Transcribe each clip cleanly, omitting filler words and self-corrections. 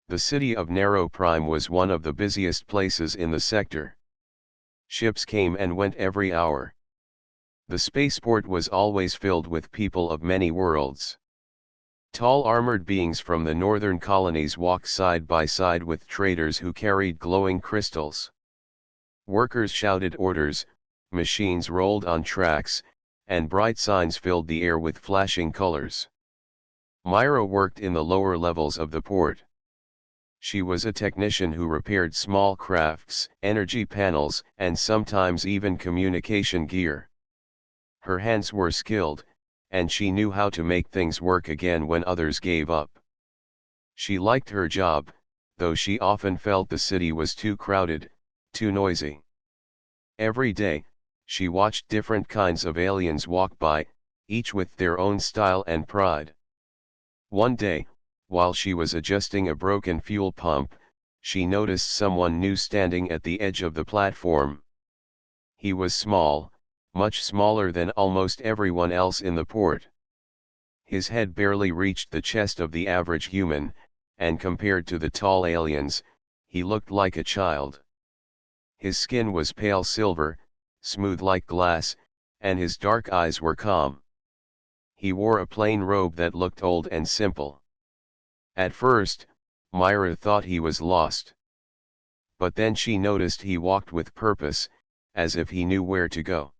The city of Narrow Prime was one of the busiest places in the sector. Ships came and went every hour. The spaceport was always filled with people of many worlds. Tall armored beings from the northern colonies walked side by side with traders who carried glowing crystals. Workers shouted orders, machines rolled on tracks, and bright signs filled the air with flashing colors. Myra worked in the lower levels of the port. She was a technician who repaired small crafts, energy panels, and sometimes even communication gear. Her hands were skilled, and she knew how to make things work again when others gave up. She liked her job, though she often felt the city was too crowded, too noisy. Every day, she watched different kinds of aliens walk by, each with their own style and pride. One day, while she was adjusting a broken fuel pump, she noticed someone new standing at the edge of the platform. He was small, much smaller than almost everyone else in the port. His head barely reached the chest of the average human, and compared to the tall aliens, he looked like a child. His skin was pale silver, smooth like glass, and his dark eyes were calm. He wore a plain robe that looked old and simple. At first, Myra thought he was lost. But then she noticed he walked with purpose, as if he knew where to go.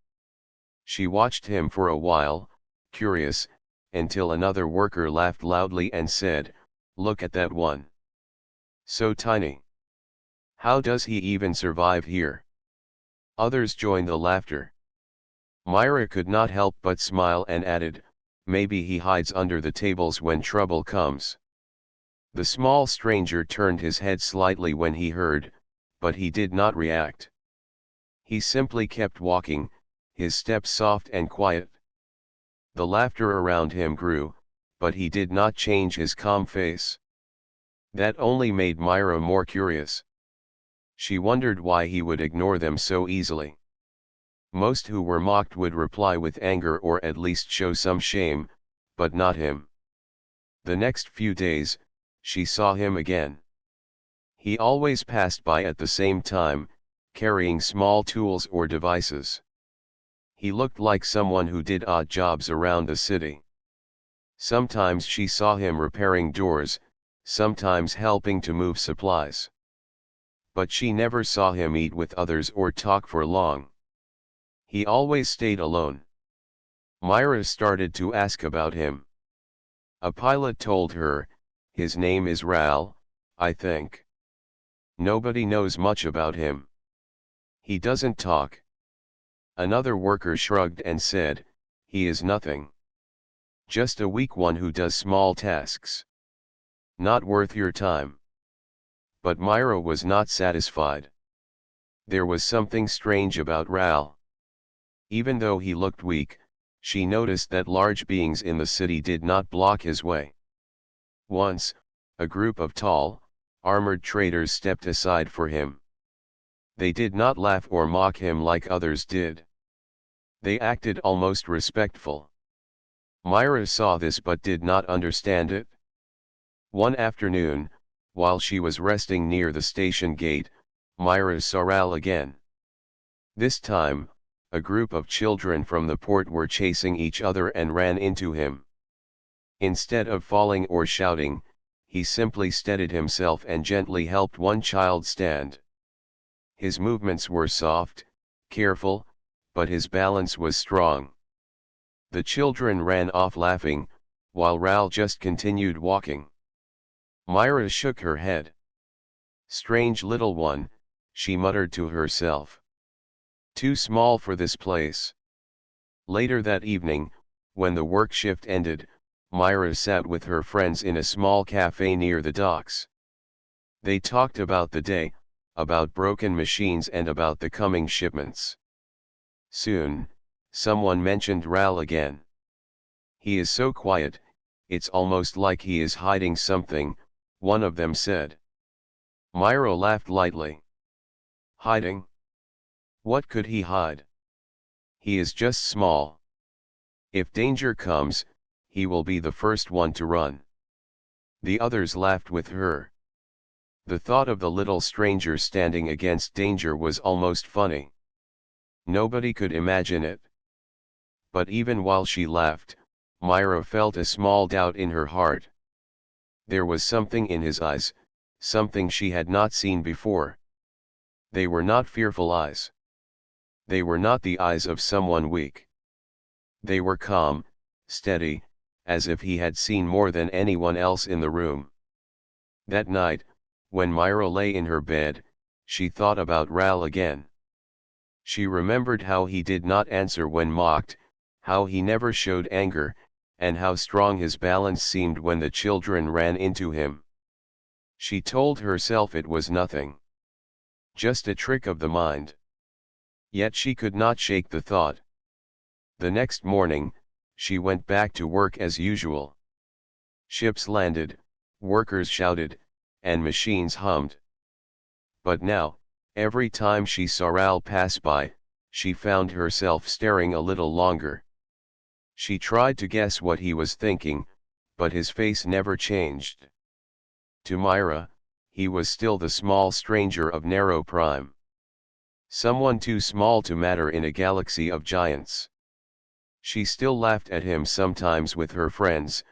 She watched him for a while, curious, until another worker laughed loudly and said, "Look at that one. So tiny. How does he even survive here?" Others joined the laughter. Myra could not help but smile and added, "Maybe he hides under the tables when trouble comes." The small stranger turned his head slightly when he heard, but he did not react. He simply kept walking, his steps soft and quiet. The laughter around him grew, but he did not change his calm face. That only made Myra more curious. She wondered why he would ignore them so easily. Most who were mocked would reply with anger or at least show some shame, but not him. The next few days, she saw him again. He always passed by at the same time, carrying small tools or devices. He looked like someone who did odd jobs around the city. Sometimes she saw him repairing doors, sometimes helping to move supplies. But she never saw him eat with others or talk for long. He always stayed alone. Myra started to ask about him. A pilot told her, "His name is Ral, I think. Nobody knows much about him. He doesn't talk." Another worker shrugged and said, "He is nothing. Just a weak one who does small tasks. Not worth your time." But Myra was not satisfied. There was something strange about Ral. Even though he looked weak, she noticed that large beings in the city did not block his way. Once, a group of tall, armored traders stepped aside for him. They did not laugh or mock him like others did. They acted almost respectful. Myra saw this but did not understand it. One afternoon, while she was resting near the station gate, Myra saw Ral again. This time, a group of children from the port were chasing each other and ran into him. Instead of falling or shouting, he simply steadied himself and gently helped one child stand. His movements were soft, careful, but his balance was strong. The children ran off laughing, while Ral just continued walking. Myra shook her head. "Strange little one," she muttered to herself. "Too small for this place." Later that evening, when the work shift ended, Myra sat with her friends in a small cafe near the docks. They talked about the day, about broken machines and about the coming shipments. Soon, someone mentioned Ral again. "He is so quiet, it's almost like he is hiding something," one of them said. Myra laughed lightly. "Hiding? What could he hide? He is just small. If danger comes, he will be the first one to run." The others laughed with her. The thought of the little stranger standing against danger was almost funny. Nobody could imagine it. But even while she laughed, Myra felt a small doubt in her heart. There was something in his eyes, something she had not seen before. They were not fearful eyes. They were not the eyes of someone weak. They were calm, steady, as if he had seen more than anyone else in the room. That night, when Myra lay in her bed, she thought about Ral again. She remembered how he did not answer when mocked, how he never showed anger, and how strong his balance seemed when the children ran into him. She told herself it was nothing. Just a trick of the mind. Yet she could not shake the thought. The next morning, she went back to work as usual. Ships landed, workers shouted, and machines hummed. But now, every time she saw Ral pass by, she found herself staring a little longer. She tried to guess what he was thinking, but his face never changed. To Myra, he was still the small stranger of Narrow Prime. Someone too small to matter in a galaxy of giants. She still laughed at him sometimes with her friends,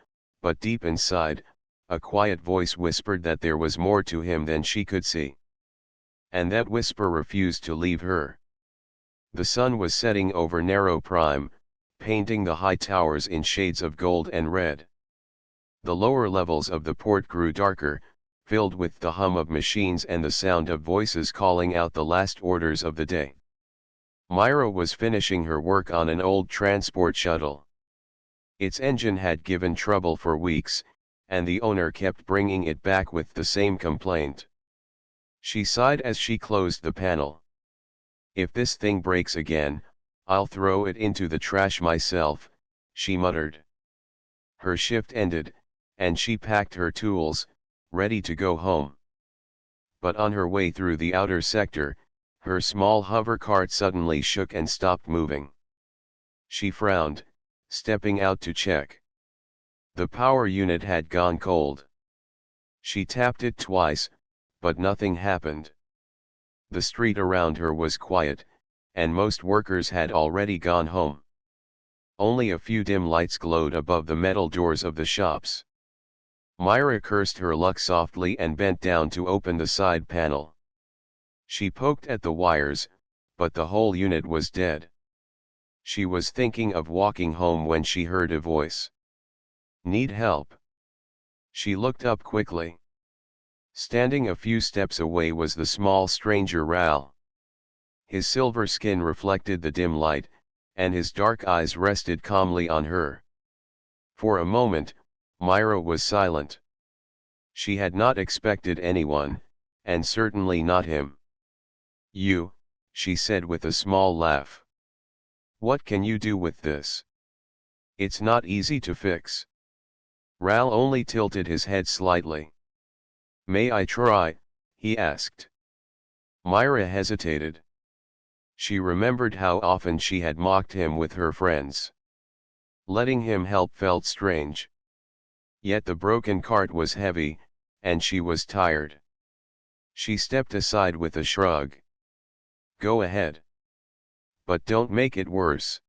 but deep inside, a quiet voice whispered that there was more to him than she could see. And that whisper refused to leave her. The sun was setting over Narrow Prime, painting the high towers in shades of gold and red. The lower levels of the port grew darker, filled with the hum of machines and the sound of voices calling out the last orders of the day. Myra was finishing her work on an old transport shuttle. Its engine had given trouble for weeks, and the owner kept bringing it back with the same complaint. She sighed as she closed the panel. "If this thing breaks again, I'll throw it into the trash myself," she muttered. Her shift ended, and she packed her tools, ready to go home. But on her way through the outer sector, her small hover cart suddenly shook and stopped moving. She frowned, stepping out to check. The power unit had gone cold. She tapped it twice, but nothing happened. The street around her was quiet, and most workers had already gone home. Only a few dim lights glowed above the metal doors of the shops. Myra cursed her luck softly and bent down to open the side panel. She poked at the wires, but the whole unit was dead. She was thinking of walking home when she heard a voice. "Need help?" She looked up quickly. Standing a few steps away was the small stranger Ral. His silver skin reflected the dim light, and his dark eyes rested calmly on her. For a moment, Myra was silent. She had not expected anyone, and certainly not him. "You," she said with a small laugh. "What can you do with this? It's not easy to fix." Ral only tilted his head slightly. "May I try?" he asked. Myra hesitated. She remembered how often she had mocked him with her friends. Letting him help felt strange. Yet the broken cart was heavy, and she was tired. She stepped aside with a shrug. "Go ahead. But don't make it worse."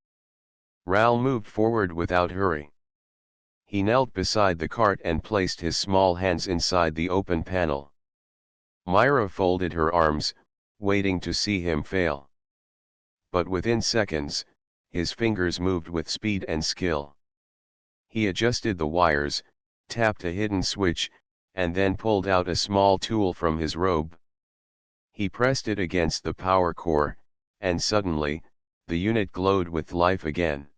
Ral moved forward without hurry. He knelt beside the cart and placed his small hands inside the open panel. Myra folded her arms, waiting to see him fail. But within seconds, his fingers moved with speed and skill. He adjusted the wires, tapped a hidden switch, and then pulled out a small tool from his robe. He pressed it against the power core, and suddenly, the unit glowed with life again.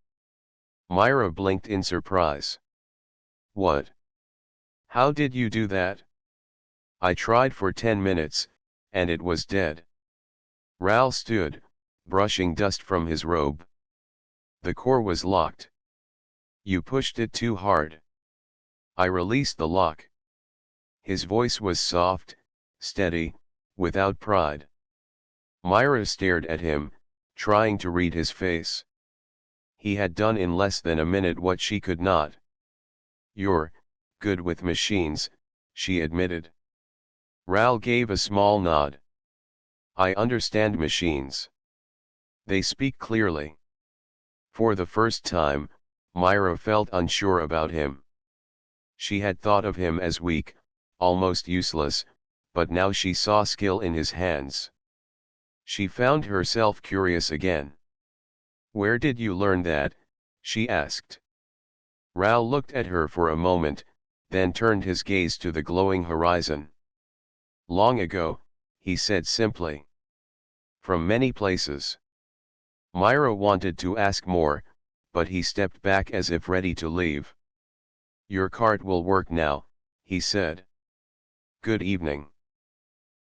Myra blinked in surprise. "What? How did you do that?" "I tried for 10 minutes, and it was dead." Ral stood, brushing dust from his robe. "The core was locked. You pushed it too hard." "I released the lock." His voice was soft, steady, without pride. Myra stared at him, trying to read his face. He had done in less than a minute what she could not. "You're good with machines," she admitted. Ral gave a small nod. I understand machines. They speak clearly. For the first time, Myra felt unsure about him. She had thought of him as weak, almost useless, but now she saw skill in his hands. She found herself curious again. Where did you learn that? She asked. Ral looked at her for a moment, then turned his gaze to the glowing horizon. Long ago, he said simply. From many places. Myra wanted to ask more, but he stepped back as if ready to leave. Your cart will work now, he said. Good evening.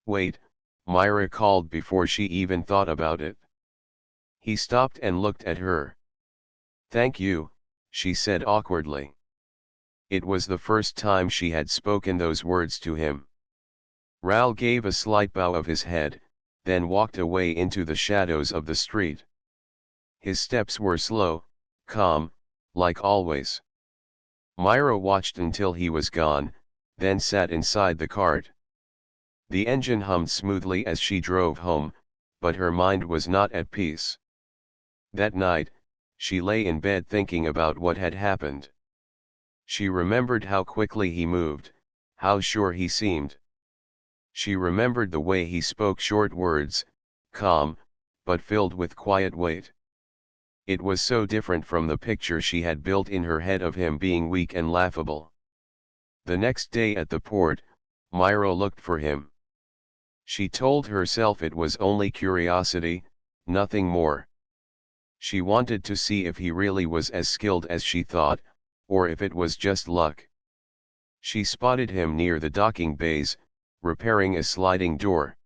Wait, Myra called before she even thought about it. He stopped and looked at her. Thank you, she said awkwardly. It was the first time she had spoken those words to him. Ral gave a slight bow of his head, then walked away into the shadows of the street. His steps were slow, calm, like always. Myra watched until he was gone, then sat inside the cart. The engine hummed smoothly as she drove home, but her mind was not at peace. That night, she lay in bed thinking about what had happened. She remembered how quickly he moved, how sure he seemed. She remembered the way he spoke short words, calm, but filled with quiet weight. It was so different from the picture she had built in her head of him being weak and laughable. The next day at the port, Myra looked for him. She told herself it was only curiosity, nothing more. She wanted to see if he really was as skilled as she thought, or if it was just luck. She spotted him near the docking bays, repairing a sliding door.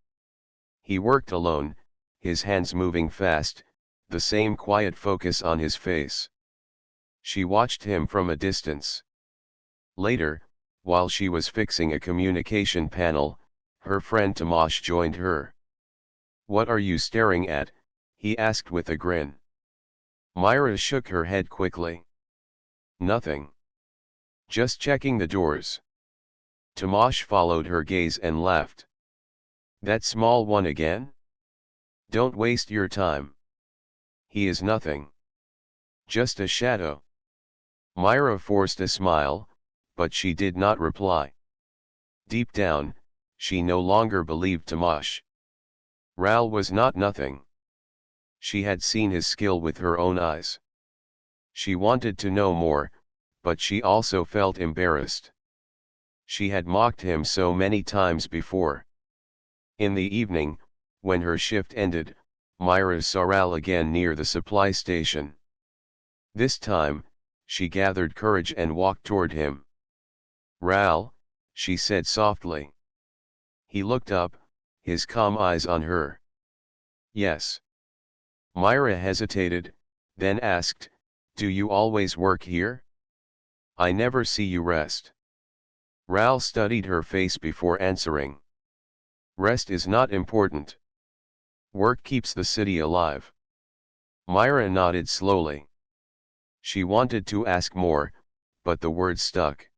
He worked alone, his hands moving fast, the same quiet focus on his face. She watched him from a distance. Later, while she was fixing a communication panel, her friend Tomasz joined her. What are you staring at? He asked with a grin. Myra shook her head quickly. Nothing. Just checking the doors. Tomasz followed her gaze and laughed. That small one again? Don't waste your time. He is nothing. Just a shadow. Myra forced a smile, but she did not reply. Deep down, she no longer believed Tomasz. Ral was not nothing. She had seen his skill with her own eyes. She wanted to know more, but she also felt embarrassed. She had mocked him so many times before. In the evening, when her shift ended, Myra saw Ral again near the supply station. This time, she gathered courage and walked toward him. Ral, she said softly. He looked up, his calm eyes on her. Yes. Myra hesitated, then asked, do you always work here? I never see you rest. Ral studied her face before answering. Rest is not important. Work keeps the city alive. Myra nodded slowly. She wanted to ask more, but the words stuck.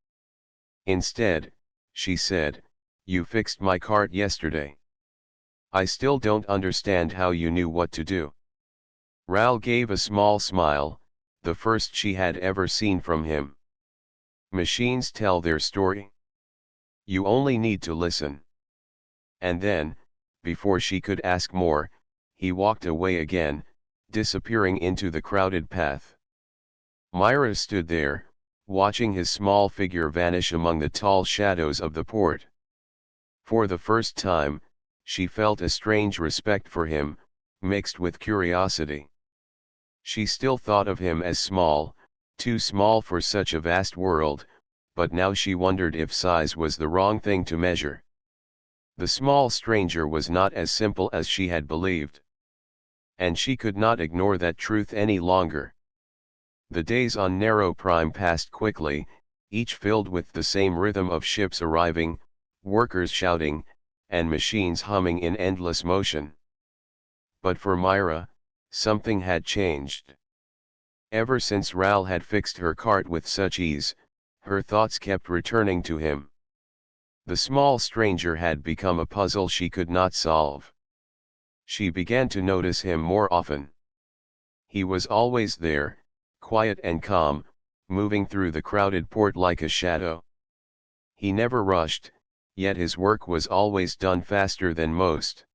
Instead, she said, you fixed my cart yesterday. I still don't understand how you knew what to do. Ral gave a small smile, the first she had ever seen from him. Machines tell their story. You only need to listen. And then, before she could ask more, he walked away again, disappearing into the crowded path. Myra stood there, watching his small figure vanish among the tall shadows of the port. For the first time, she felt a strange respect for him, mixed with curiosity. She still thought of him as small, too small for such a vast world, but now she wondered if size was the wrong thing to measure. The small stranger was not as simple as she had believed. And she could not ignore that truth any longer. The days on Narrow Prime passed quickly, each filled with the same rhythm of ships arriving, workers shouting, and machines humming in endless motion. But for Myra, something had changed. Ever since Ral had fixed her cart with such ease, her thoughts kept returning to him. The small stranger had become a puzzle she could not solve. She began to notice him more often. He was always there, quiet and calm, moving through the crowded port like a shadow. He never rushed, yet his work was always done faster than most.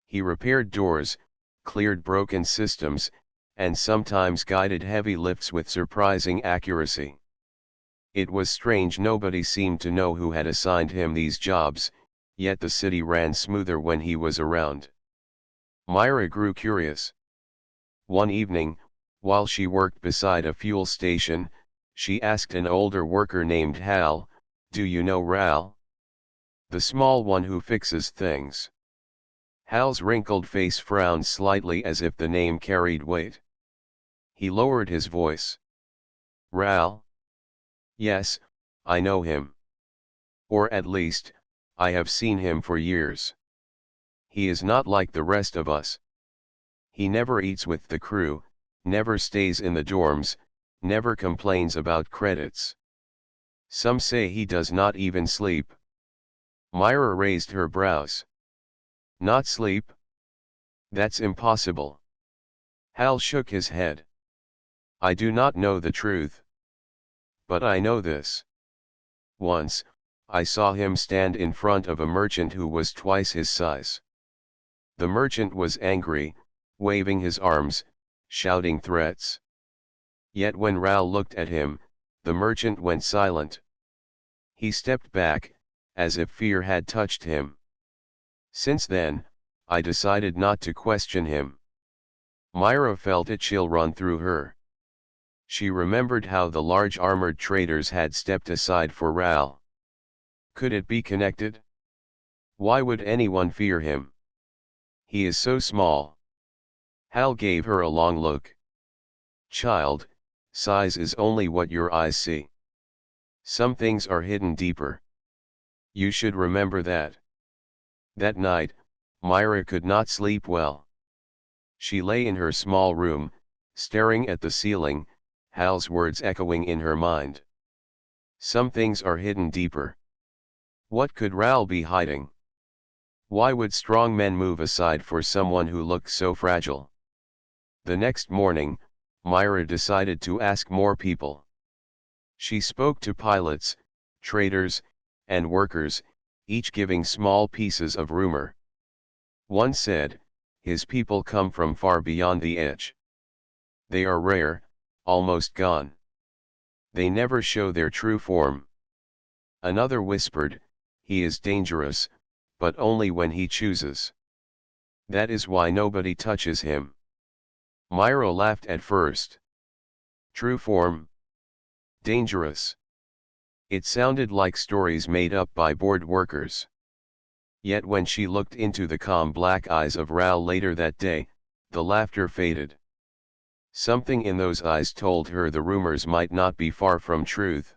He repaired doors, cleared broken systems, and sometimes guided heavy lifts with surprising accuracy. It was strange nobody seemed to know who had assigned him these jobs, yet the city ran smoother when he was around. Myra grew curious. One evening, while she worked beside a fuel station, she asked an older worker named Hal, "Do you know Ral? The small one who fixes things?" Hal's wrinkled face frowned slightly as if the name carried weight. He lowered his voice. "Ral? Yes, I know him. Or at least, I have seen him for years. He is not like the rest of us. He never eats with the crew, never stays in the dorms, never complains about credits. Some say he does not even sleep." Myra raised her brows. "Not sleep? That's impossible." Hal shook his head. "I do not know the truth. But I know this. Once, I saw him stand in front of a merchant who was twice his size. The merchant was angry, waving his arms, shouting threats. Yet when Ral looked at him, the merchant went silent. He stepped back, as if fear had touched him. Since then, I decided not to question him." Myra felt a chill run through her. She remembered how the large armored traders had stepped aside for Ral. Could it be connected? Why would anyone fear him? He is so small. Hal gave her a long look. "Child, size is only what your eyes see. Some things are hidden deeper. You should remember that." That night, Myra could not sleep well. She lay in her small room, staring at the ceiling, Hal's words echoing in her mind. Some things are hidden deeper. What could Ral be hiding? Why would strong men move aside for someone who looked so fragile? The next morning, Myra decided to ask more people. She spoke to pilots, traders, and workers, each giving small pieces of rumor. One said, "His people come from far beyond the edge. They are rare, almost gone. They never show their true form." Another whispered, "He is dangerous, but only when he chooses. That is why nobody touches him." Myra laughed at first. True form? Dangerous? It sounded like stories made up by bored workers. Yet when she looked into the calm black eyes of Ral later that day, the laughter faded. Something in those eyes told her the rumors might not be far from truth.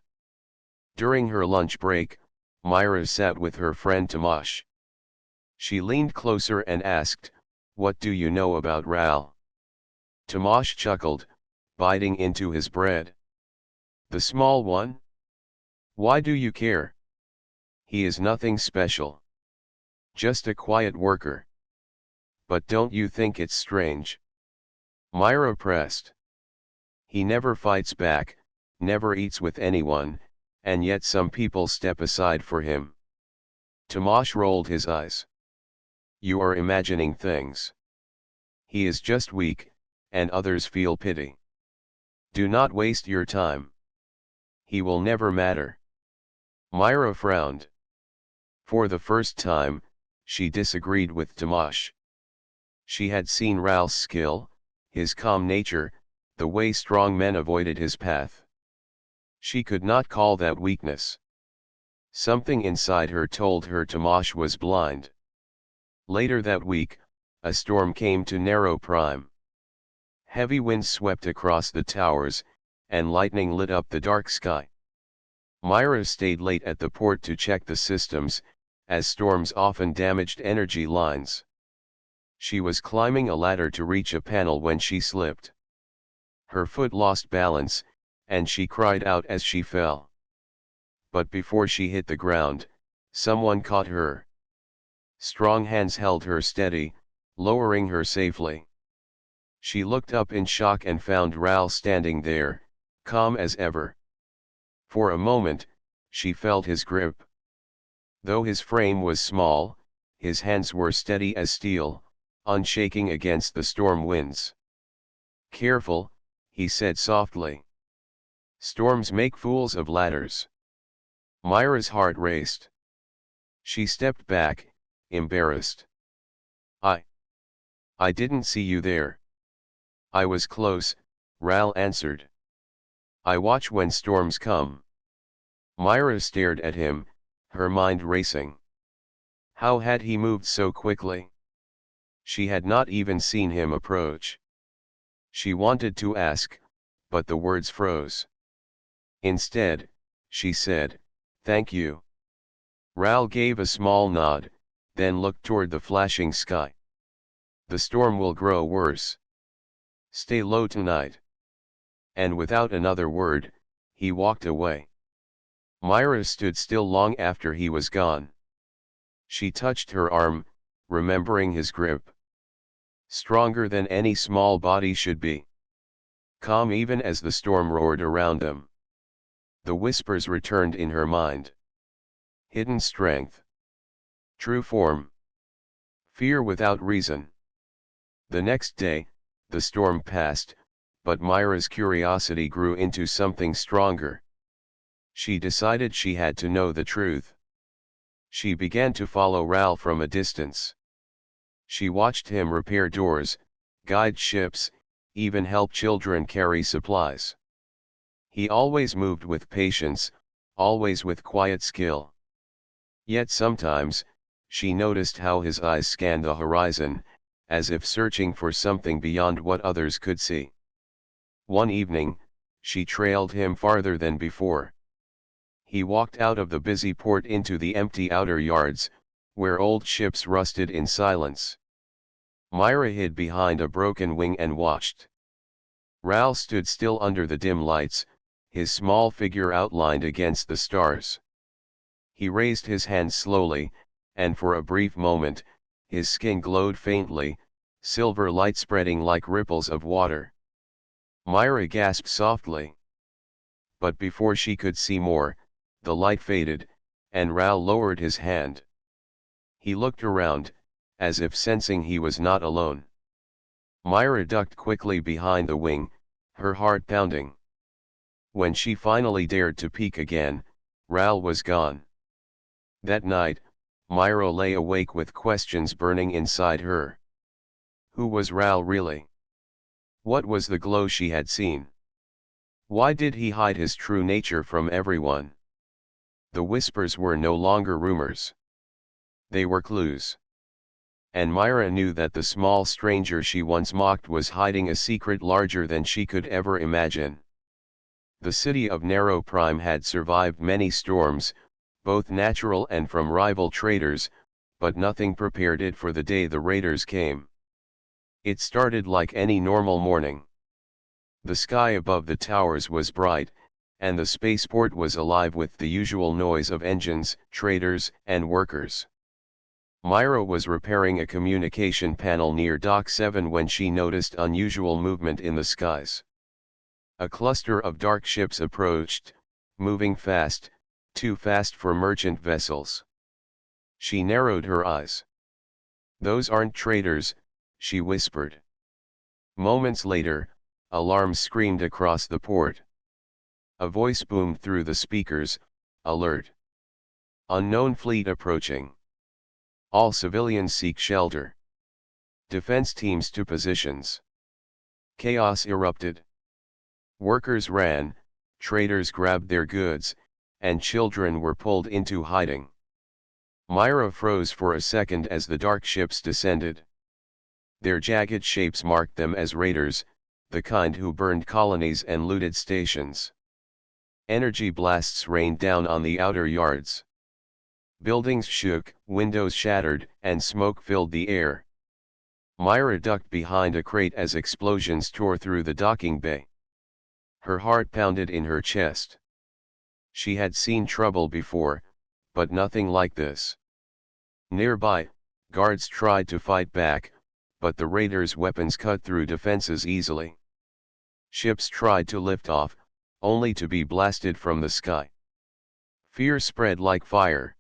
During her lunch break, Myra sat with her friend Tomash. She leaned closer and asked, "What do you know about Ral?" Tomash chuckled, biting into his bread. "The small one? Why do you care? He is nothing special. Just a quiet worker. But don't you think it's strange?" Myra pressed. "He never fights back, never eats with anyone, and yet some people step aside for him." Tomash rolled his eyes. "You are imagining things. He is just weak, and others feel pity. Do not waste your time. He will never matter." Myra frowned. For the first time, she disagreed with Tomash. She had seen Ral's skill, his calm nature, the way strong men avoided his path. She could not call that weakness. Something inside her told her Tomash was blind. Later that week, a storm came to Narrow Prime. Heavy winds swept across the towers, and lightning lit up the dark sky. Myra stayed late at the port to check the systems, as storms often damaged energy lines. She was climbing a ladder to reach a panel when she slipped. Her foot lost balance, and she cried out as she fell. But before she hit the ground, Someone caught her. Strong hands held her steady, lowering her safely. She looked up in shock and found Ral standing there, calm as ever. For a moment, she felt his grip. Though his frame was small, his hands were steady as steel, unshaking against the storm winds. "Careful," he said softly. "Storms make fools of ladders." Myra's heart raced. She stepped back, embarrassed. I didn't see you there." "I was close," Ral answered. "I watch when storms come." Myra stared at him, her mind racing. How had he moved so quickly? She had not even seen him approach. She wanted to ask, but the words froze. Instead, she said, "Thank you." Ral gave a small nod, then looked toward the flashing sky. "The storm will grow worse. Stay low tonight." And without another word, he walked away. Myra stood still long after he was gone. She touched her arm, remembering his grip. Stronger than any small body should be. Calm even as the storm roared around them. The whispers returned in her mind. Hidden strength. True form. Fear without reason. The next day, the storm passed, but Myra's curiosity grew into something stronger. She decided she had to know the truth. She began to follow Ral from a distance. She watched him repair doors, guide ships, even help children carry supplies. He always moved with patience, always with quiet skill. Yet sometimes, she noticed how his eyes scanned the horizon, as if searching for something beyond what others could see. One evening, she trailed him farther than before. He walked out of the busy port into the empty outer yards, where old ships rusted in silence. Myra hid behind a broken wing and watched. Ral stood still under the dim lights, his small figure outlined against the stars. He raised his hand slowly, and for a brief moment, his skin glowed faintly, silver light spreading like ripples of water. Myra gasped softly. But before she could see more, the light faded, and Ral lowered his hand. He looked around, as if sensing he was not alone. Myra ducked quickly behind the wing, her heart pounding. When she finally dared to peek again, Ral was gone. That night, Myra lay awake with questions burning inside her. Who was Ral really? What was the glow she had seen? Why did he hide his true nature from everyone? The whispers were no longer rumors. They were clues. And Myra knew that the small stranger she once mocked was hiding a secret larger than she could ever imagine. The city of Narrow Prime had survived many storms, both natural and from rival traders, but nothing prepared it for the day the raiders came. It started like any normal morning. The sky above the towers was bright, and the spaceport was alive with the usual noise of engines, traders, and workers. Myra was repairing a communication panel near Dock 7 when she noticed unusual movement in the skies. A cluster of dark ships approached, moving fast, too fast for merchant vessels. She narrowed her eyes. "Those aren't traders," she whispered. Moments later, alarms screamed across the port. A voice boomed through the speakers, "Alert! Unknown fleet approaching. All civilians seek shelter. Defense teams to positions." Chaos erupted. Workers ran, traders grabbed their goods, and children were pulled into hiding. Myra froze for a second as the dark ships descended. Their jagged shapes marked them as raiders, the kind who burned colonies and looted stations. Energy blasts rained down on the outer yards. Buildings shook, windows shattered, and smoke filled the air. Myra ducked behind a crate as explosions tore through the docking bay. Her heart pounded in her chest. She had seen trouble before, but nothing like this. Nearby, guards tried to fight back, but the raiders' weapons cut through defenses easily. Ships tried to lift off, only to be blasted from the sky. Fear spread like fire.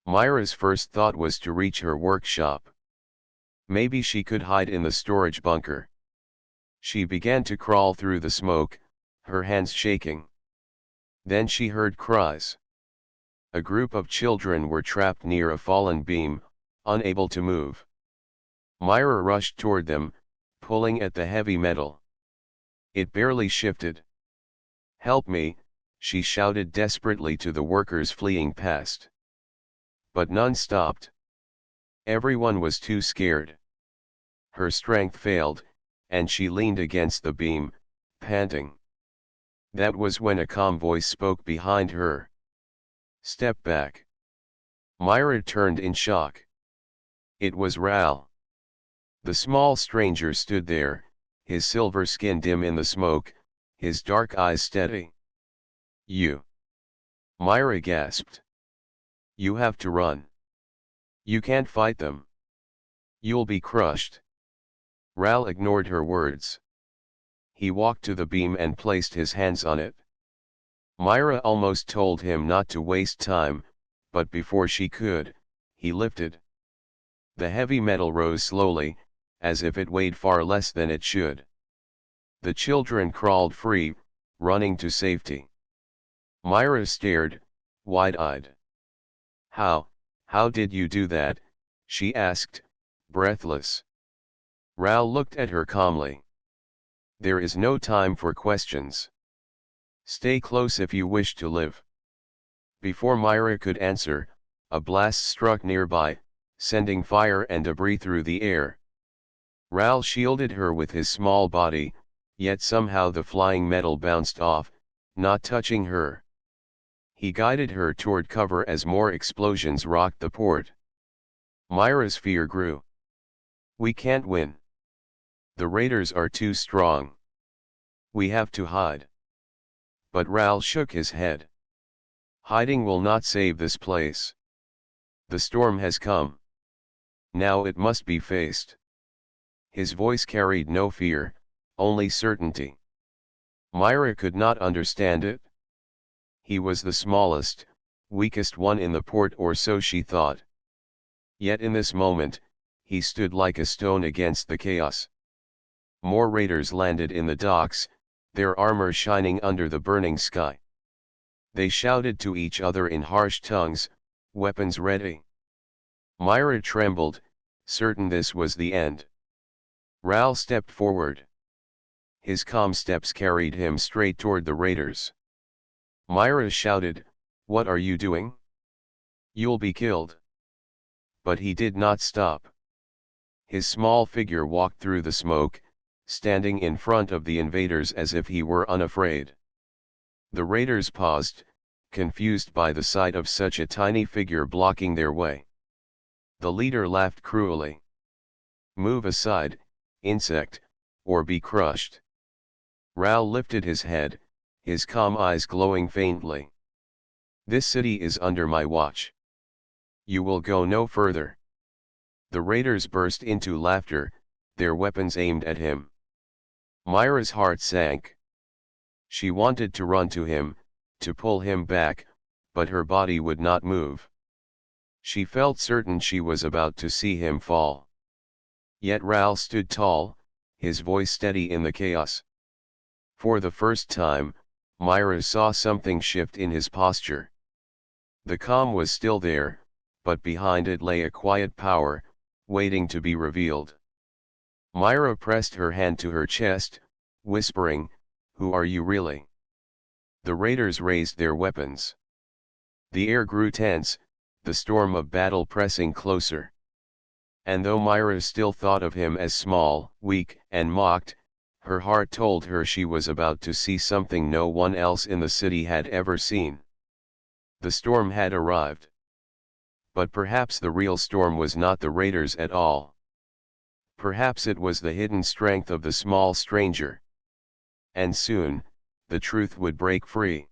Myra's first thought was to reach her workshop. Maybe she could hide in the storage bunker. She began to crawl through the smoke, her hands shaking. Then she heard cries. A group of children were trapped near a fallen beam, unable to move. Myra rushed toward them, pulling at the heavy metal. It barely shifted. "Help me," she shouted desperately to the workers fleeing past. But none stopped. Everyone was too scared. Her strength failed, and she leaned against the beam, panting. That was when a calm voice spoke behind her. "Step back." Myra turned in shock. It was Ral. The small stranger stood there, his silver skin dim in the smoke, his dark eyes steady. "You." Myra gasped. "You have to run. You can't fight them. You'll be crushed." Ral ignored her words. He walked to the beam and placed his hands on it. Myra almost told him not to waste time, but before she could, he lifted. The heavy metal rose slowly, as if it weighed far less than it should. The children crawled free, running to safety. Myra stared, wide-eyed. How did you do that?" she asked, breathless. Ral looked at her calmly. "There is no time for questions. Stay close if you wish to live." Before Myra could answer, a blast struck nearby, sending fire and debris through the air. Ral shielded her with his small body, yet somehow the flying metal bounced off, not touching her. He guided her toward cover as more explosions rocked the port. Myra's fear grew. "We can't win. The raiders are too strong. We have to hide." But Ral shook his head. "Hiding will not save this place. The storm has come. Now it must be faced." His voice carried no fear, only certainty. Myra could not understand it. He was the smallest, weakest one in the port, or so she thought. Yet in this moment, he stood like a stone against the chaos. More raiders landed in the docks, their armor shining under the burning sky. They shouted to each other in harsh tongues, weapons ready. Myra trembled, certain this was the end. Ral stepped forward. His calm steps carried him straight toward the raiders. Myra shouted, "What are you doing? You'll be killed." But he did not stop. His small figure walked through the smoke, standing in front of the invaders as if he were unafraid. The raiders paused, confused by the sight of such a tiny figure blocking their way. The leader laughed cruelly. "Move aside, insect, or be crushed." Ral lifted his head, his calm eyes glowing faintly. "This city is under my watch. You will go no further." The raiders burst into laughter, their weapons aimed at him. Myra's heart sank. She wanted to run to him, to pull him back, but her body would not move. She felt certain she was about to see him fall. Yet Ral stood tall, his voice steady in the chaos. For the first time, Myra saw something shift in his posture. The calm was still there, but behind it lay a quiet power, waiting to be revealed. Myra pressed her hand to her chest, whispering, "Who are you really?" The raiders raised their weapons. The air grew tense, the storm of battle pressing closer. And though Myra still thought of him as small, weak, and mocked, her heart told her she was about to see something no one else in the city had ever seen. The storm had arrived. But perhaps the real storm was not the raiders at all. Perhaps it was the hidden strength of the small stranger. And soon, the truth would break free.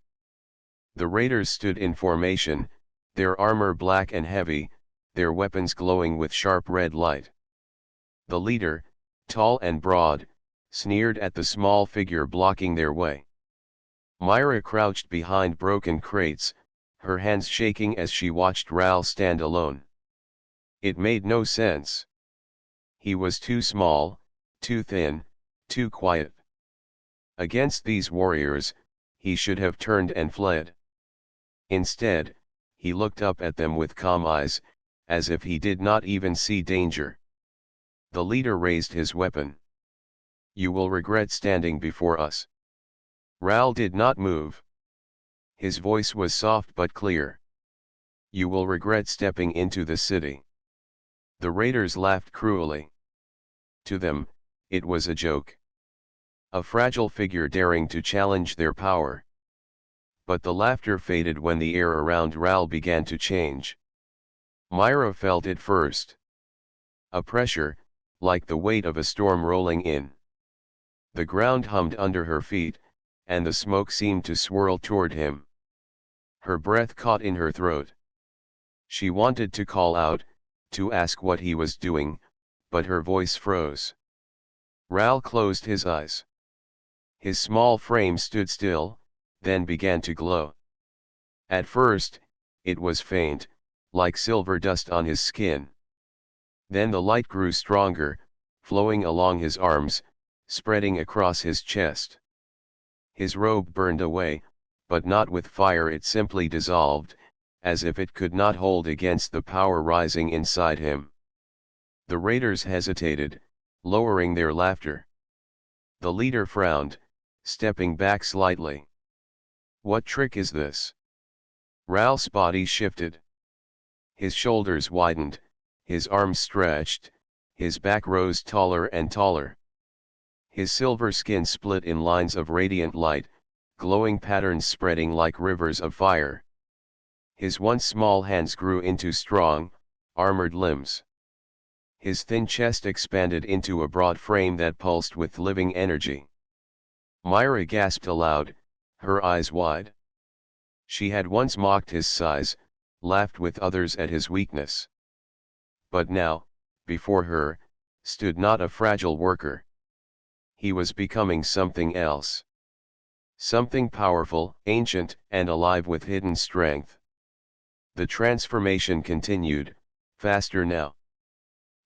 The raiders stood in formation, their armor black and heavy, their weapons glowing with sharp red light. The leader, tall and broad, sneered at the small figure blocking their way. Myra crouched behind broken crates, her hands shaking as she watched Ral stand alone. It made no sense. He was too small, too thin, too quiet. Against these warriors, he should have turned and fled. Instead, he looked up at them with calm eyes, as if he did not even see danger. The leader raised his weapon. "You will regret standing before us." Ral did not move. His voice was soft but clear. "You will regret stepping into the city." The raiders laughed cruelly. To them, it was a joke. A fragile figure daring to challenge their power. But the laughter faded when the air around Ral began to change. Myra felt it first. A pressure, like the weight of a storm rolling in. The ground hummed under her feet, and the smoke seemed to swirl toward him. Her breath caught in her throat. She wanted to call out, to ask what he was doing, but her voice froze. Ral closed his eyes. His small frame stood still, then began to glow. At first, it was faint, like silver dust on his skin. Then the light grew stronger, flowing along his arms, spreading across his chest. His robe burned away, but not with fire, it simply dissolved, as if it could not hold against the power rising inside him. The raiders hesitated, lowering their laughter. The leader frowned, stepping back slightly. "What trick is this?" Ral's body shifted. His shoulders widened, his arms stretched, his back rose taller and taller. His silver skin split in lines of radiant light, glowing patterns spreading like rivers of fire. His once small hands grew into strong, armored limbs. His thin chest expanded into a broad frame that pulsed with living energy. Myra gasped aloud, her eyes wide. She had once mocked his size, laughed with others at his weakness. But now, before her, stood not a fragile worker. He was becoming something else. Something powerful, ancient, and alive with hidden strength. The transformation continued, faster now.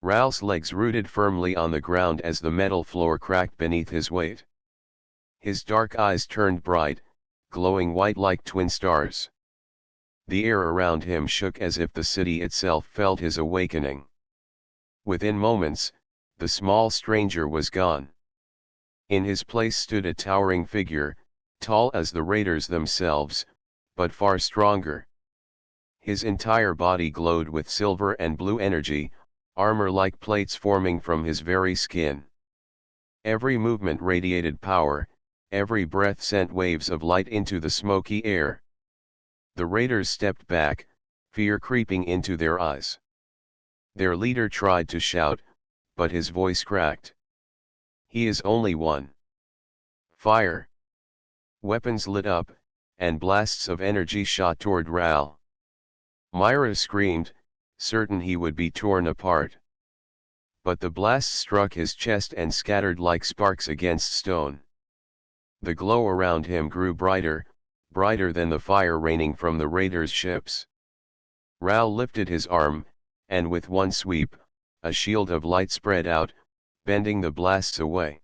Ral's legs rooted firmly on the ground as the metal floor cracked beneath his weight. His dark eyes turned bright, glowing white like twin stars. The air around him shook as if the city itself felt his awakening. Within moments, the small stranger was gone. In his place stood a towering figure, tall as the raiders themselves, but far stronger. His entire body glowed with silver and blue energy, armor like plates forming from his very skin. Every movement radiated power, every breath sent waves of light into the smoky air. The raiders stepped back, fear creeping into their eyes. Their leader tried to shout, but his voice cracked. "He is only one." Fire! Weapons lit up, and blasts of energy shot toward Ral. Myra screamed, certain he would be torn apart. But the blasts struck his chest and scattered like sparks against stone. The glow around him grew brighter, brighter than the fire raining from the raiders' ships. Ral lifted his arm, and with one sweep, a shield of light spread out, bending the blasts away.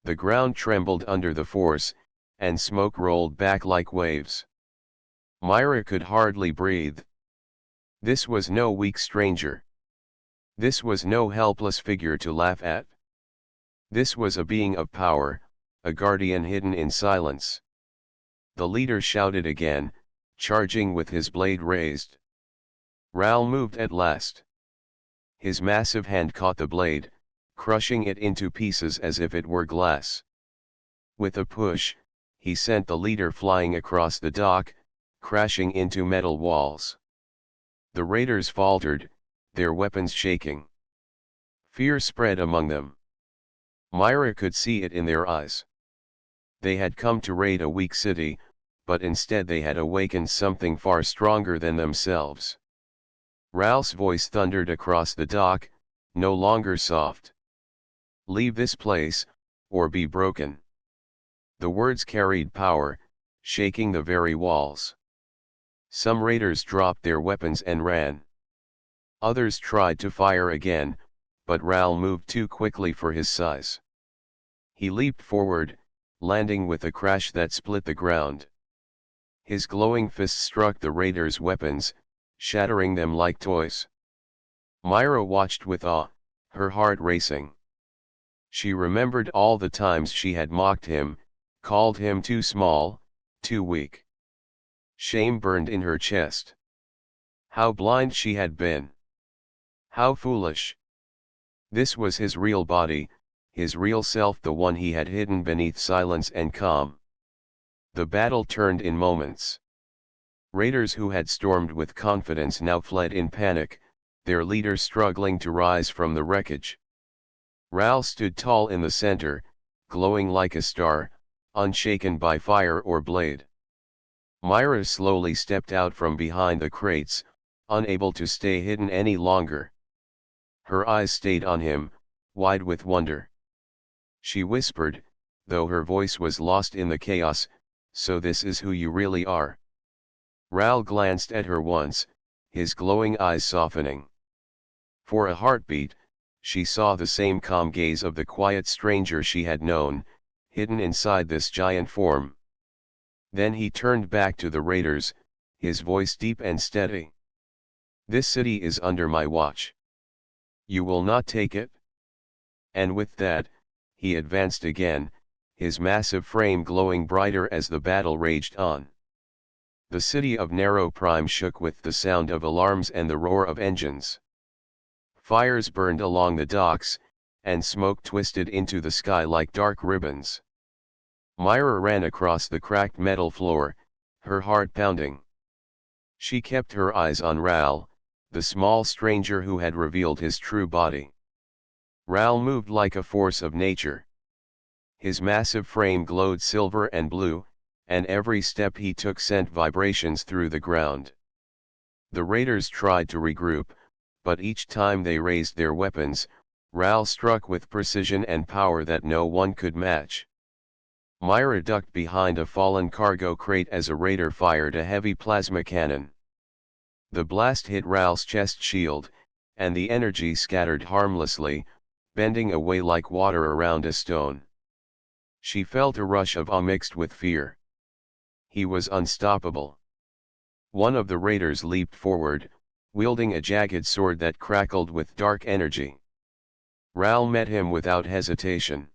The ground trembled under the force, and smoke rolled back like waves. Myra could hardly breathe. This was no weak stranger. This was no helpless figure to laugh at. This was a being of power, a guardian hidden in silence. The leader shouted again, charging with his blade raised. Ral moved at last. His massive hand caught the blade, crushing it into pieces as if it were glass. With a push, he sent the leader flying across the dock, crashing into metal walls. The raiders faltered, their weapons shaking. Fear spread among them. Myra could see it in their eyes. They had come to raid a weak city, but instead they had awakened something far stronger than themselves. Ralph's voice thundered across the dock, no longer soft. "Leave this place, or be broken." The words carried power, shaking the very walls. Some raiders dropped their weapons and ran. Others tried to fire again, but Ral moved too quickly for his size. He leaped forward, landing with a crash that split the ground. His glowing fist struck the raiders' weapons, shattering them like toys. Myra watched with awe, her heart racing. She remembered all the times she had mocked him, called him too small, too weak. Shame burned in her chest. How blind she had been. How foolish. This was his real body, his real self, the one he had hidden beneath silence and calm. The battle turned in moments. Raiders who had stormed with confidence now fled in panic, their leader struggling to rise from the wreckage. Ral stood tall in the center, glowing like a star, unshaken by fire or blade. Myra slowly stepped out from behind the crates, unable to stay hidden any longer. Her eyes stayed on him, wide with wonder. She whispered, though her voice was lost in the chaos, "So this is who you really are." Ral glanced at her once, his glowing eyes softening. For a heartbeat, she saw the same calm gaze of the quiet stranger she had known, hidden inside this giant form. Then he turned back to the raiders, his voice deep and steady. "This city is under my watch. You will not take it?" And with that, he advanced again, his massive frame glowing brighter as the battle raged on. The city of Narrow Prime shook with the sound of alarms and the roar of engines. Fires burned along the docks, and smoke twisted into the sky like dark ribbons. Myra ran across the cracked metal floor, her heart pounding. She kept her eyes on Ral, the small stranger who had revealed his true body. Ral moved like a force of nature. His massive frame glowed silver and blue, and every step he took sent vibrations through the ground. The raiders tried to regroup, but each time they raised their weapons, Ral struck with precision and power that no one could match. Myra ducked behind a fallen cargo crate as a raider fired a heavy plasma cannon. The blast hit Ral's chest shield, and the energy scattered harmlessly, bending away like water around a stone. She felt a rush of awe mixed with fear. He was unstoppable. One of the raiders leaped forward, wielding a jagged sword that crackled with dark energy. Ral met him without hesitation.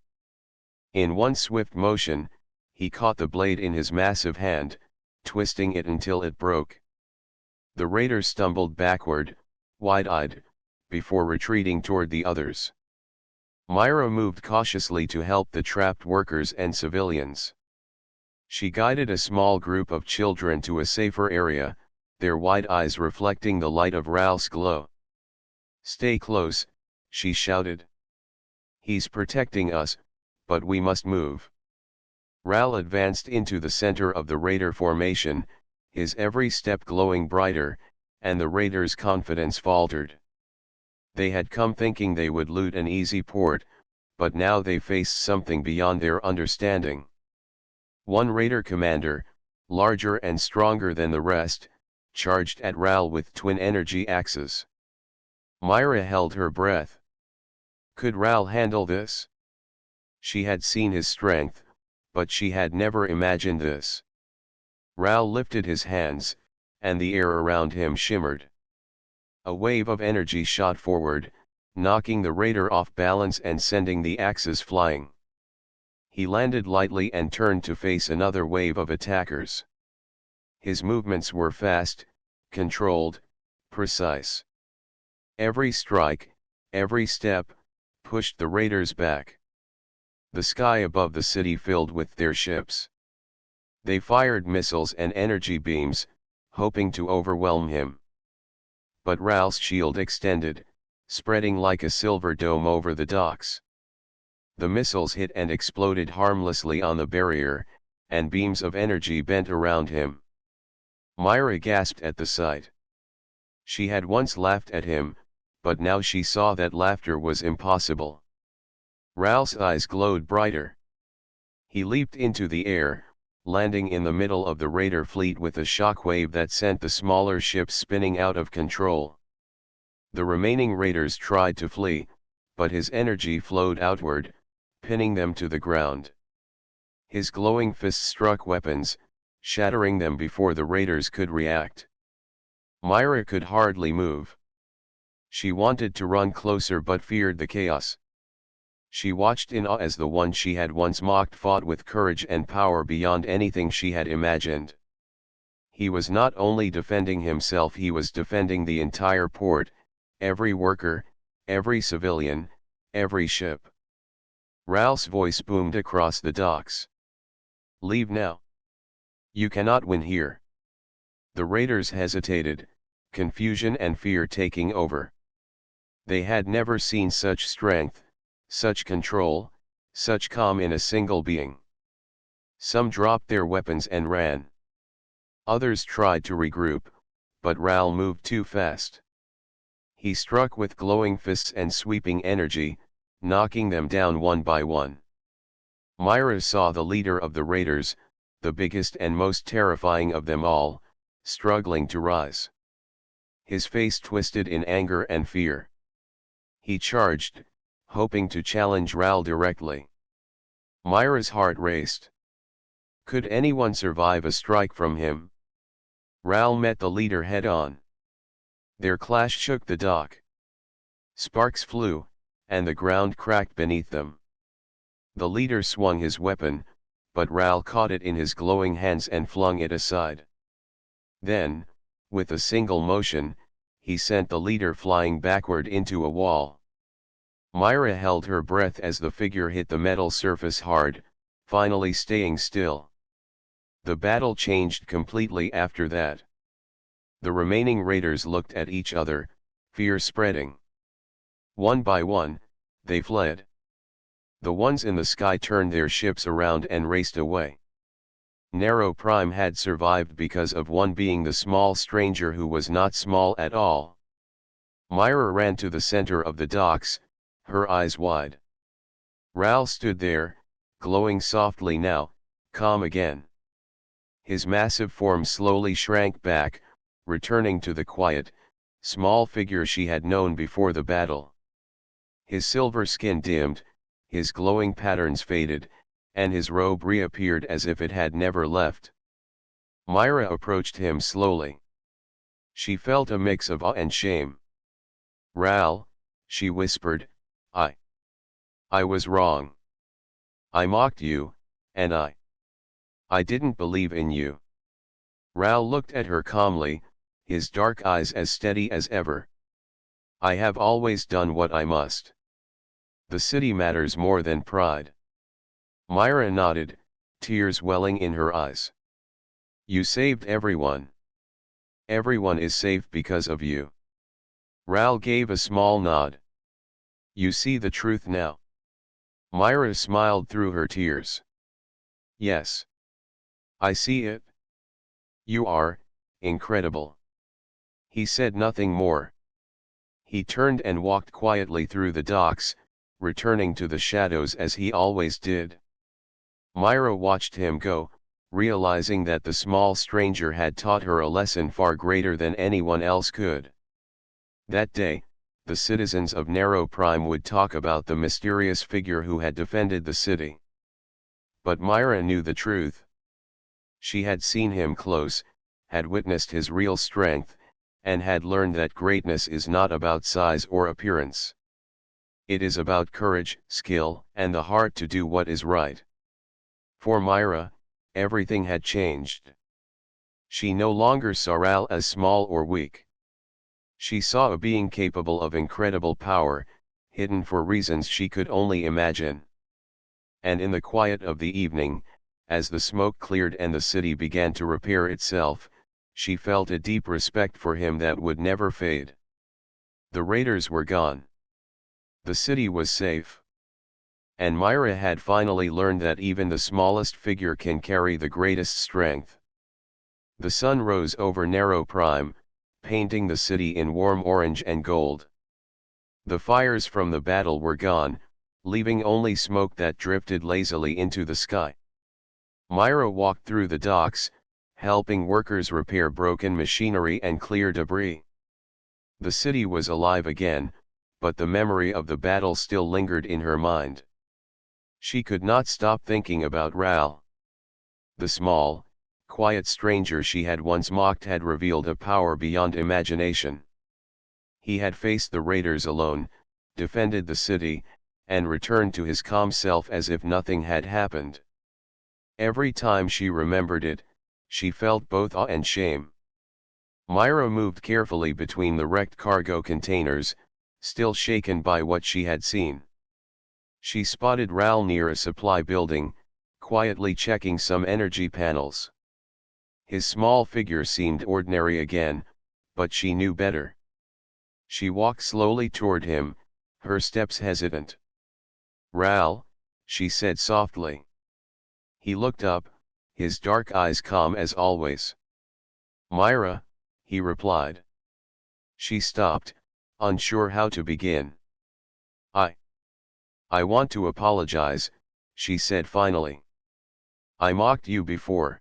In one swift motion, he caught the blade in his massive hand, twisting it until it broke. The raider stumbled backward, wide-eyed, before retreating toward the others. Myra moved cautiously to help the trapped workers and civilians. She guided a small group of children to a safer area, their wide eyes reflecting the light of Ral's glow. "Stay close," she shouted. "He's protecting us, but we must move." Ral advanced into the center of the raider formation, his every step glowing brighter, and the raiders' confidence faltered. They had come thinking they would loot an easy port, but now they faced something beyond their understanding. One raider commander, larger and stronger than the rest, charged at Ral with twin energy axes. Myra held her breath. Could Ral handle this? She had seen his strength, but she had never imagined this. Ral lifted his hands, and the air around him shimmered. A wave of energy shot forward, knocking the raider off balance and sending the axes flying. He landed lightly and turned to face another wave of attackers. His movements were fast, controlled, precise. Every strike, every step, pushed the raiders back. The sky above the city filled with their ships. They fired missiles and energy beams, hoping to overwhelm him. But Ral's shield extended, spreading like a silver dome over the docks. The missiles hit and exploded harmlessly on the barrier, and beams of energy bent around him. Myra gasped at the sight. She had once laughed at him, but now she saw that laughter was impossible. Ral's eyes glowed brighter. He leaped into the air, landing in the middle of the raider fleet with a shockwave that sent the smaller ships spinning out of control. The remaining raiders tried to flee, but his energy flowed outward, pinning them to the ground. His glowing fists struck weapons, shattering them before the raiders could react. Myra could hardly move. She wanted to run closer but feared the chaos. She watched in awe as the one she had once mocked fought with courage and power beyond anything she had imagined. He was not only defending himself, he was defending the entire port, every worker, every civilian, every ship. Ral's voice boomed across the docks. "Leave now. You cannot win here." The raiders hesitated, confusion and fear taking over. They had never seen such strength, such control, such calm in a single being. Some dropped their weapons and ran. Others tried to regroup, but Ral moved too fast. He struck with glowing fists and sweeping energy, knocking them down one by one. Myra saw the leader of the raiders, the biggest and most terrifying of them all, struggling to rise. His face twisted in anger and fear. He charged, hoping to challenge Ral directly. Myra's heart raced. Could anyone survive a strike from him? Ral met the leader head-on. Their clash shook the dock. Sparks flew, and the ground cracked beneath them. The leader swung his weapon, but Ral caught it in his glowing hands and flung it aside. Then, with a single motion, he sent the leader flying backward into a wall. Myra held her breath as the figure hit the metal surface hard, finally staying still. The battle changed completely after that. The remaining raiders looked at each other, fear spreading. One by one, they fled. The ones in the sky turned their ships around and raced away. Nero Prime had survived because of one being the small stranger who was not small at all. Myra ran to the center of the docks, her eyes wide. Ral stood there, glowing softly now, calm again. His massive form slowly shrank back, returning to the quiet, small figure she had known before the battle. His silver skin dimmed, his glowing patterns faded, and his robe reappeared as if it had never left. Myra approached him slowly. She felt a mix of awe and shame. "Ral," she whispered, I was wrong. I mocked you, and I didn't believe in you." Ral looked at her calmly, his dark eyes as steady as ever. "I have always done what I must. The city matters more than pride." Myra nodded, tears welling in her eyes. "You saved everyone. Everyone is safe because of you." Ral gave a small nod. "You see the truth now?" Myra smiled through her tears. "Yes. I see it. You are incredible." He said nothing more. He turned and walked quietly through the docks, returning to the shadows as he always did. Myra watched him go, realizing that the small stranger had taught her a lesson far greater than anyone else could. That day, the citizens of Nero Prime would talk about the mysterious figure who had defended the city. But Myra knew the truth. She had seen him close, had witnessed his real strength, and had learned that greatness is not about size or appearance. It is about courage, skill, and the heart to do what is right. For Myra, everything had changed. She no longer saw Ral as small or weak. She saw a being capable of incredible power, hidden for reasons she could only imagine. And in the quiet of the evening, as the smoke cleared and the city began to repair itself, she felt a deep respect for him that would never fade. The raiders were gone. The city was safe. And Myra had finally learned that even the smallest figure can carry the greatest strength. The sun rose over Narrow Prime, painting the city in warm orange and gold. The fires from the battle were gone, leaving only smoke that drifted lazily into the sky. Myra walked through the docks, helping workers repair broken machinery and clear debris. The city was alive again, but the memory of the battle still lingered in her mind. She could not stop thinking about Ral. The small, quiet stranger she had once mocked had revealed a power beyond imagination. He had faced the raiders alone, defended the city, and returned to his calm self as if nothing had happened. Every time she remembered it, she felt both awe and shame. Myra moved carefully between the wrecked cargo containers, still shaken by what she had seen. She spotted Ral near a supply building, quietly checking some energy panels. His small figure seemed ordinary again, but she knew better. She walked slowly toward him, her steps hesitant. "Ral," she said softly. He looked up, his dark eyes calm as always. "Myra," he replied. She stopped, unsure how to begin. I want to apologize," she said finally. "I mocked you before.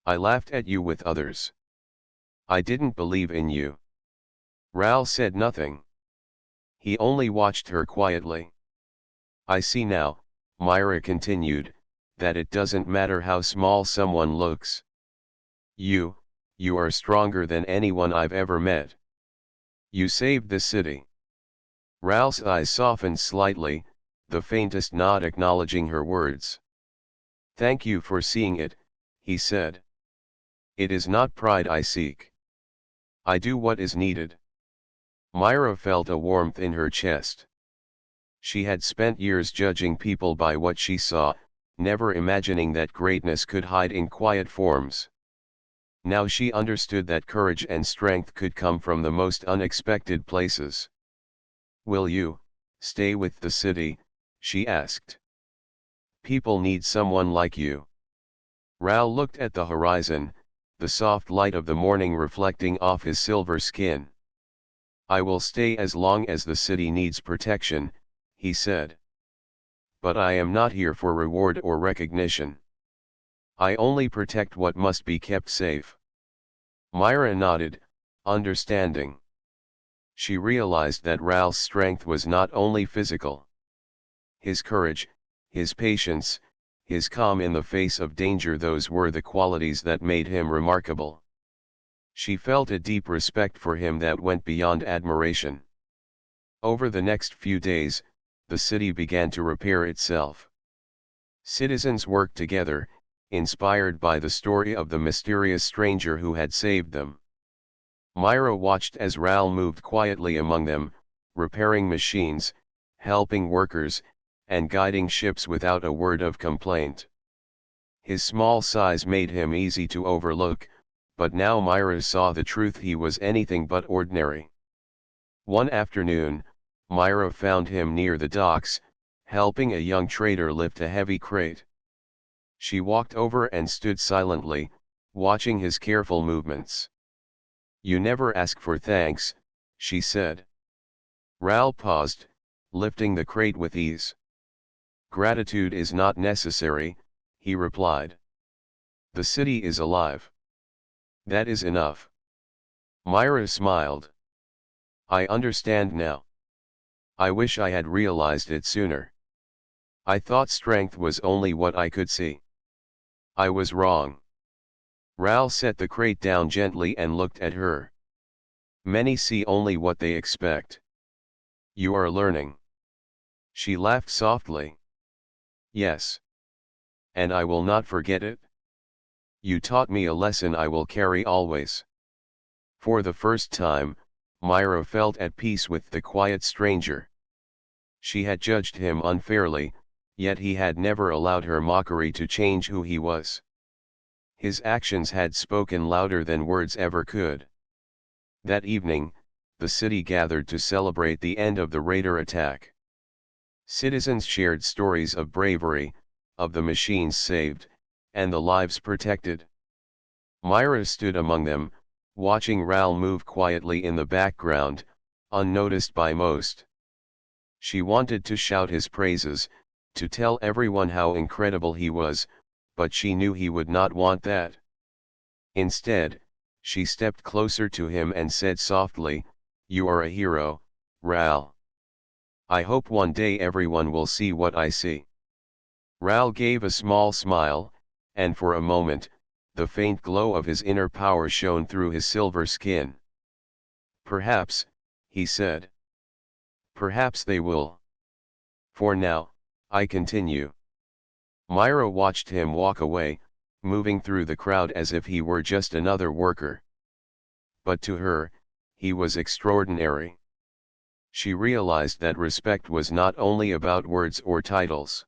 I laughed at you with others. I didn't believe in you." Ral said nothing. He only watched her quietly. "I see now," Myra continued, "that it doesn't matter how small someone looks. You are stronger than anyone I've ever met. You saved the city." Ral's eyes softened slightly, the faintest nod acknowledging her words. "Thank you for seeing it," he said. "It is not pride I seek. I do what is needed." Myra felt a warmth in her chest. She had spent years judging people by what she saw, never imagining that greatness could hide in quiet forms. Now she understood that courage and strength could come from the most unexpected places. "Will you stay with the city?" she asked. "People need someone like you." Ral looked at the horizon, the soft light of the morning reflecting off his silver skin. "I will stay as long as the city needs protection," he said. "But I am not here for reward or recognition. I only protect what must be kept safe." Myra nodded, understanding. She realized that Ral's strength was not only physical. His courage, his patience, his calm in the face of danger, those were the qualities that made him remarkable. She felt a deep respect for him that went beyond admiration. Over the next few days, the city began to repair itself. Citizens worked together, inspired by the story of the mysterious stranger who had saved them. Myra watched as Ral moved quietly among them, repairing machines, helping workers, and guiding ships without a word of complaint. His small size made him easy to overlook, but now Myra saw the truth: he was anything but ordinary. One afternoon, Myra found him near the docks, helping a young trader lift a heavy crate. She walked over and stood silently, watching his careful movements. "You never ask for thanks," she said. Ral paused, lifting the crate with ease. "Gratitude is not necessary," he replied. "The city is alive. That is enough." Myra smiled. "I understand now. I wish I had realized it sooner. I thought strength was only what I could see. I was wrong." Ral set the crate down gently and looked at her. "Many see only what they expect. You are learning." She laughed softly. "Yes. And I will not forget it. You taught me a lesson I will carry always." For the first time, Myra felt at peace with the quiet stranger. She had judged him unfairly, yet he had never allowed her mockery to change who he was. His actions had spoken louder than words ever could. That evening, the city gathered to celebrate the end of the raider attack. Citizens shared stories of bravery, of the machines saved, and the lives protected. Myra stood among them, watching Ral move quietly in the background, unnoticed by most. She wanted to shout his praises, to tell everyone how incredible he was, but she knew he would not want that. Instead, she stepped closer to him and said softly, "You are a hero, Ral. I hope one day everyone will see what I see." Ral gave a small smile, and for a moment, the faint glow of his inner power shone through his silver skin. "Perhaps," he said. "Perhaps they will. For now, I continue." Myra watched him walk away, moving through the crowd as if he were just another worker. But to her, he was extraordinary. She realized that respect was not only about words or titles.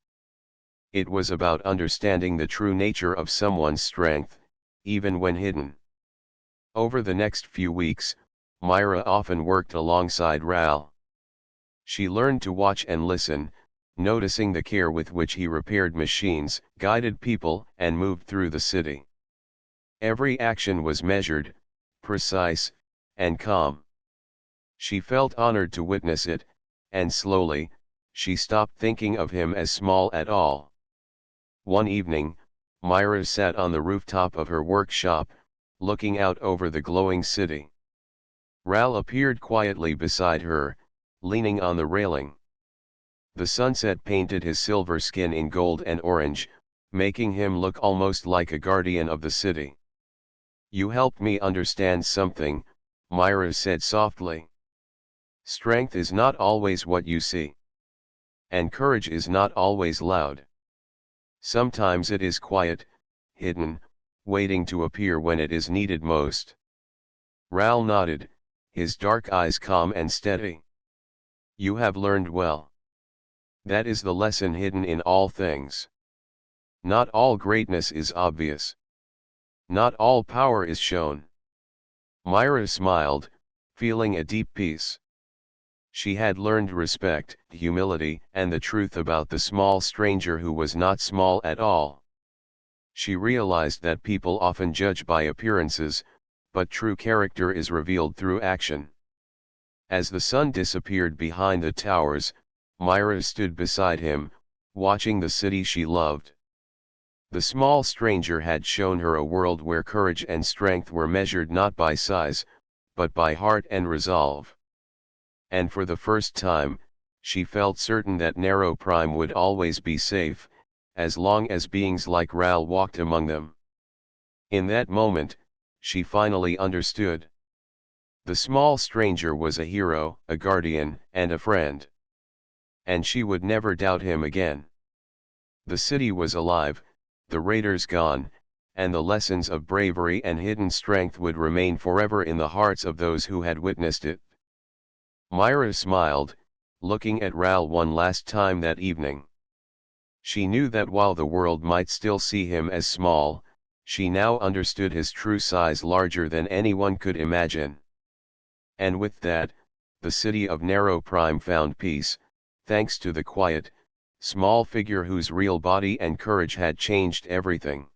It was about understanding the true nature of someone's strength, even when hidden. Over the next few weeks, Myra often worked alongside Ral. She learned to watch and listen, noticing the care with which he repaired machines, guided people, and moved through the city. Every action was measured, precise, and calm. She felt honored to witness it, and slowly, she stopped thinking of him as small at all. One evening, Myra sat on the rooftop of her workshop, looking out over the glowing city. Ral appeared quietly beside her, leaning on the railing. The sunset painted his silver skin in gold and orange, making him look almost like a guardian of the city. "You helped me understand something," Myra said softly. "Strength is not always what you see. And courage is not always loud. Sometimes it is quiet, hidden, waiting to appear when it is needed most." Ral nodded, his dark eyes calm and steady. "You have learned well. That is the lesson hidden in all things. Not all greatness is obvious. Not all power is shown." Myra smiled, feeling a deep peace. She had learned respect, humility, and the truth about the small stranger who was not small at all. She realized that people often judge by appearances, but true character is revealed through action. As the sun disappeared behind the towers, Myra stood beside him, watching the city she loved. The small stranger had shown her a world where courage and strength were measured not by size, but by heart and resolve. And for the first time, she felt certain that Narrow Prime would always be safe, as long as beings like Ral walked among them. In that moment, she finally understood. The small stranger was a hero, a guardian, and a friend. And she would never doubt him again. The city was alive, the raiders gone, and the lessons of bravery and hidden strength would remain forever in the hearts of those who had witnessed it. Myra smiled, looking at Ral one last time that evening. She knew that while the world might still see him as small, she now understood his true size larger than anyone could imagine. And with that, the city of Narrow Prime found peace, thanks to the quiet, small figure whose real body and courage had changed everything.